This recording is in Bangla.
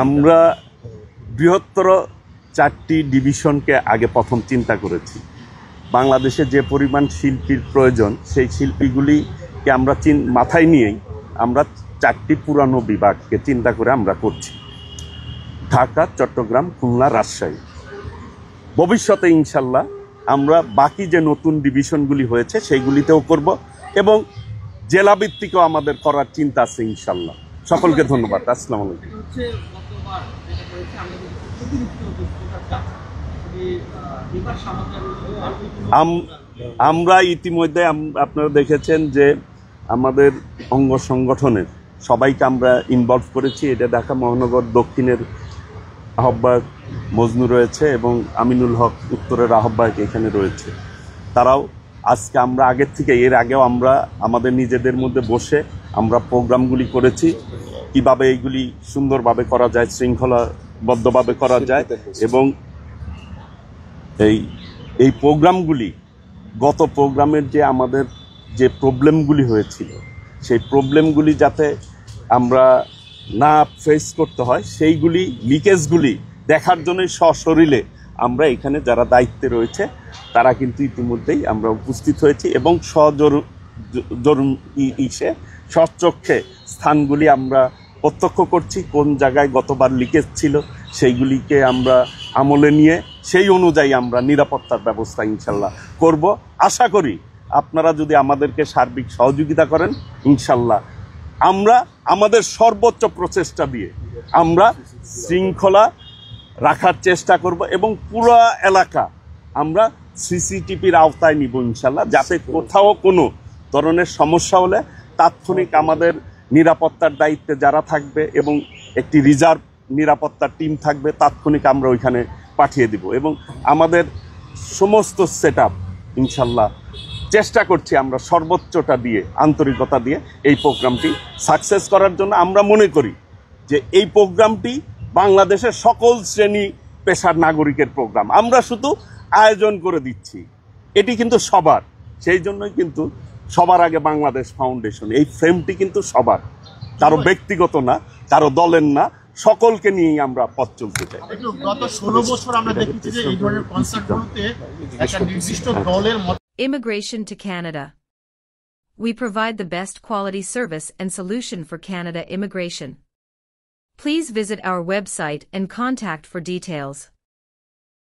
আমরা বৃহত্তর 4টি ডিভিশনকে আগে প্রথম চিন্তা করেছি। বাংলাদেশে যে পরিমাণ শিল্পীর প্রয়োজন, সেই শিল্পীগুলিকে আমরা মাথায় নিয়েই আমরা 4টি পুরানো বিভাগকে চিন্তা করে আমরা করছি: ঢাকা, চট্টগ্রাম, খুলনা, রাজশাহী। ভবিষ্যতে ইনশাল্লাহ আমরা বাকি যে নতুন ডিভিশনগুলি হয়েছে সেইগুলিতেও করব এবং জেলাভিত্তিকও আমাদের করার চিন্তা আছে ইনশাল্লাহ। সকলকে ধন্যবাদ। আসসালামু আলাইকুম। আমরা ইতিমধ্যে আপনারা দেখেছেন যে আমাদের অঙ্গ সংগঠনের সবাইকে আমরা ইনভলভ করেছি। এটা ঢাকা মহানগর দক্ষিণের আহ্বায়ক মজনু রয়েছে এবং আমিনুল হক উত্তরের আহ্বায়ক এখানে রয়েছে। তারাও আজকে আমরা আগের থেকে, এর আগেও আমরা আমাদের নিজেদের মধ্যে বসে আমরা প্রোগ্রামগুলি করেছি, কিভাবে এইগুলি সুন্দরভাবে করা যায়, শৃঙ্খলাবদ্ধভাবে করা যায়। এবং এই প্রোগ্রামগুলি, গত প্রোগ্রামের যে আমাদের যে প্রবলেমগুলি হয়েছিল, সেই প্রবলেমগুলি যাতে আমরা না ফেস করতে হয়, সেইগুলি লিকেজগুলি দেখার জন্যই সশরীরে আমরা এখানে যারা দায়িত্বে রয়েছে তারা কিন্তু ইতিমধ্যেই আমরা উপস্থিত হয়েছি এবং স্বচক্ষে স্থানগুলি আমরা প্রত্যক্ষ করছি। কোন জায়গায় গতবার লিকেজ ছিল সেইগুলিকে আমরা আমলে নিয়ে সেই অনুযায়ী আমরা নিরাপত্তার ব্যবস্থা ইনশাল্লাহ করব। আশা করি আপনারা যদি আমাদেরকে সার্বিক সহযোগিতা করেন, ইনশাল্লাহ আমরা আমাদের সর্বোচ্চ প্রচেষ্টা দিয়ে আমরা শৃঙ্খলা রাখার চেষ্টা করব এবং পুরো এলাকা আমরা সিসিটিভির আওতায় নিব ইনশাল্লাহ, যাতে কোথাও কোনো ধরনের সমস্যা হলে তাৎক্ষণিক আমাদের নিরাপত্তার দায়িত্বে যারা থাকবে এবং একটি রিজার্ভ নিরাপত্তার টিম থাকবে, তাৎক্ষণিক আমরা ওইখানে পাঠিয়ে দিব। এবং আমাদের সমস্ত সেট আপ ইনশাল্লাহ চেষ্টা করছি আমরা সর্বোচ্চটা দিয়ে, আন্তরিকতা দিয়ে এই প্রোগ্রামটি সাকসেস করার জন্য। আমরা মনে করি যে এই প্রোগ্রামটি বাংলাদেশের সকল শ্রেণী পেশার নাগরিকের প্রোগ্রাম। আমরা শুধু আয়োজন করে দিচ্ছি, এটি কিন্তু সবার। সেই জন্যই কিন্তু সবার আগে বাংলাদেশ ফাউন্ডেশন, এই ফ্রেমটি কিন্তু সবার, কারো ব্যক্তিগত না, কারো দলের না, সকলকে নিয়েই আমরা পথ চলতে চাই। গত 16 বছর আমরা দেখেছি যে এই ধরনের কনসার্টগুলোতে একটা নির্দিষ্ট দলের Immigration to Canada. We provide the best quality service and solution for Canada immigration. Please visit our website and contact for details.